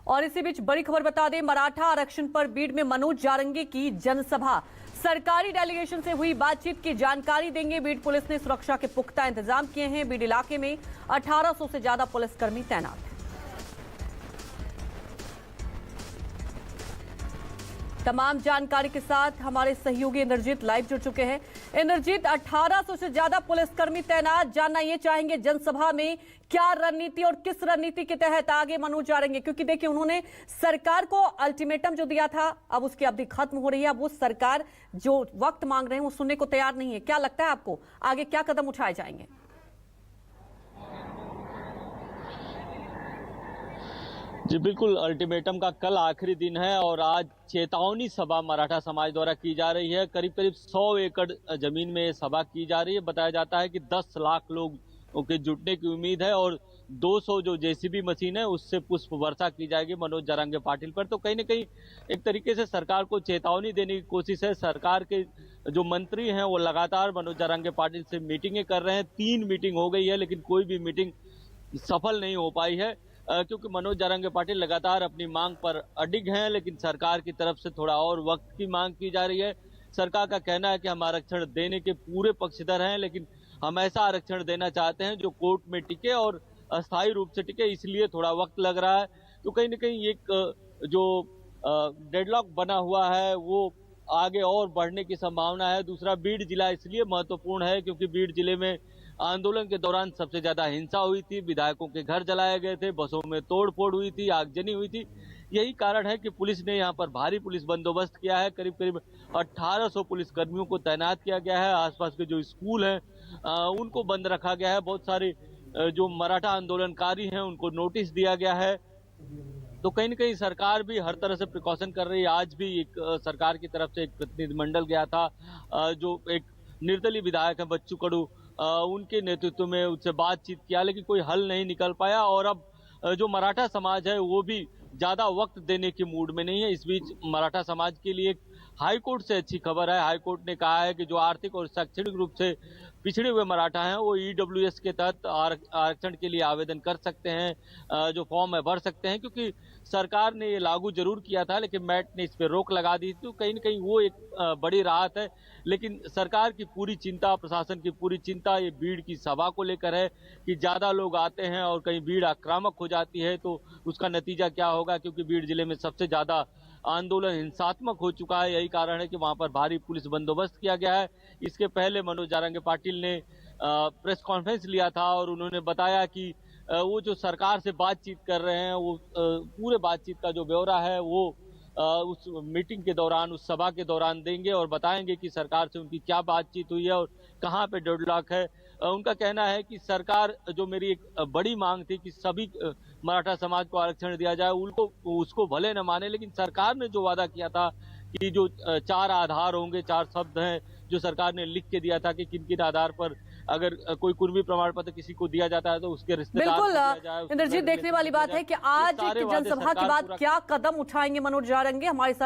और इसी बीच बड़ी खबर बता दें, मराठा आरक्षण पर बीड में मनोज जारंगी की जनसभा। सरकारी डेलीगेशन से हुई बातचीत की जानकारी देंगे। बीड पुलिस ने सुरक्षा के पुख्ता इंतजाम किए हैं। बीड इलाके में 1800 से ज्यादा पुलिसकर्मी तैनात हैं। तमाम जानकारी के साथ हमारे सहयोगी इंद्रजीत लाइव जुड़ चुके हैं। इंद्रजीत, 1800 से ज्यादा पुलिसकर्मी तैनात, जानना ये चाहेंगे जनसभा में क्या रणनीति और किस रणनीति के तहत आगे मनोज जाएंगे, क्योंकि देखिए उन्होंने सरकार को अल्टीमेटम जो दिया था, अब उसकी अवधि खत्म हो रही है। अब वो सरकार जो वक्त मांग रहे हैं वो सुनने को तैयार नहीं है। क्या लगता है आपको आगे क्या कदम उठाए जाएंगे? जी बिल्कुल, अल्टीमेटम का कल आखिरी दिन है और आज चेतावनी सभा मराठा समाज द्वारा की जा रही है। करीब करीब 100 एकड़ जमीन में ये सभा की जा रही है। बताया जाता है कि 10 लाख लोग के जुटने की उम्मीद है और 200 जो जेसीबी मशीन है उससे पुष्प वर्षा की जाएगी मनोज जारंगे पाटिल पर। तो कहीं ना कहीं एक तरीके से सरकार को चेतावनी देने की कोशिश है। सरकार के जो मंत्री हैं वो लगातार मनोज जारंगे पाटिल से मीटिंगें कर रहे हैं। 3 मीटिंग हो गई है लेकिन कोई भी मीटिंग सफल नहीं हो पाई है, क्योंकि मनोज जारंगे पाटिल लगातार अपनी मांग पर अडिग हैं, लेकिन सरकार की तरफ से थोड़ा और वक्त की मांग की जा रही है। सरकार का कहना है कि हम आरक्षण देने के पूरे पक्षधर हैं, लेकिन हम ऐसा आरक्षण देना चाहते हैं जो कोर्ट में टिके और अस्थायी रूप से टिके, इसलिए थोड़ा वक्त लग रहा है। तो कहीं ना कहीं एक जो डेडलॉक बना हुआ है वो आगे और बढ़ने की संभावना है। दूसरा, बीड जिला इसलिए महत्वपूर्ण है क्योंकि बीड जिले में आंदोलन के दौरान सबसे ज्यादा हिंसा हुई थी, विधायकों के घर जलाए गए थे, बसों में तोड़फोड़ हुई थी, आगजनी हुई थी। यही कारण है कि पुलिस ने यहाँ पर भारी पुलिस बंदोबस्त किया है। करीब करीब 1800 पुलिसकर्मियों को तैनात किया गया है। आसपास के जो स्कूल हैं उनको बंद रखा गया है। बहुत सारे जो मराठा आंदोलनकारी हैं उनको नोटिस दिया गया है। तो कहीं न कहीं सरकार भी हर तरह से प्रिकॉशन कर रही है। आज भी एक सरकार की तरफ से एक प्रतिनिधिमंडल गया था, जो एक निर्दलीय विधायक है बच्चू कडू, उनके नेतृत्व में उससे बातचीत किया, लेकिन कोई हल नहीं निकल पाया। और अब जो मराठा समाज है वो भी ज्यादा वक्त देने के मूड में नहीं है। इस बीच मराठा समाज के लिए हाईकोर्ट से अच्छी खबर है। हाईकोर्ट ने कहा है कि जो आर्थिक और शैक्षणिक रूप से पिछड़े हुए मराठा हैं वो ईडब्ल्यूएस के तहत आरक्षण के लिए आवेदन कर सकते हैं, जो फॉर्म है भर सकते हैं, क्योंकि सरकार ने ये लागू जरूर किया था लेकिन मैट ने इस पर रोक लगा दी थी। तो कहीं न कहीं वो एक बड़ी राहत है। लेकिन सरकार की पूरी चिंता, प्रशासन की पूरी चिंता ये भीड़ की सभा को लेकर है कि ज्यादा लोग आते हैं और कहीं भीड़ आक्रामक हो जाती है तो उसका नतीजा क्या होगा, क्योंकि भीड़ जिले में सबसे ज्यादा आंदोलन हिंसात्मक हो चुका है। यही कारण है कि वहां पर भारी पुलिस बंदोबस्त किया गया है। इसके पहले मनोज जारंगे पाटिल ने प्रेस कॉन्फ्रेंस लिया था और उन्होंने बताया कि वो जो सरकार से बातचीत कर रहे हैं वो पूरे बातचीत का जो ब्यौरा है वो उस मीटिंग के दौरान, उस सभा के दौरान देंगे और बताएंगे कि सरकार से उनकी क्या बातचीत हुई है और कहाँ पे डेडलॉक है। उनका कहना है कि सरकार, जो मेरी एक बड़ी मांग थी कि सभी मराठा समाज को आरक्षण दिया जाए, उसको भले न माने, लेकिन सरकार ने जो वादा किया था कि जो 4 आधार होंगे, 4 शब्द हैं जो सरकार ने लिख के दिया था कि किन किन आधार पर अगर कोई कुर्मी प्रमाण पत्र किसी को दिया जाता है तो उसके रिश्तेदार को दिया जाए। इंद्रजीत, देखने वाली बात है कि आज की जनसभा के बाद क्या कदम उठाएंगे मनोज जारंगे। हमारे साथ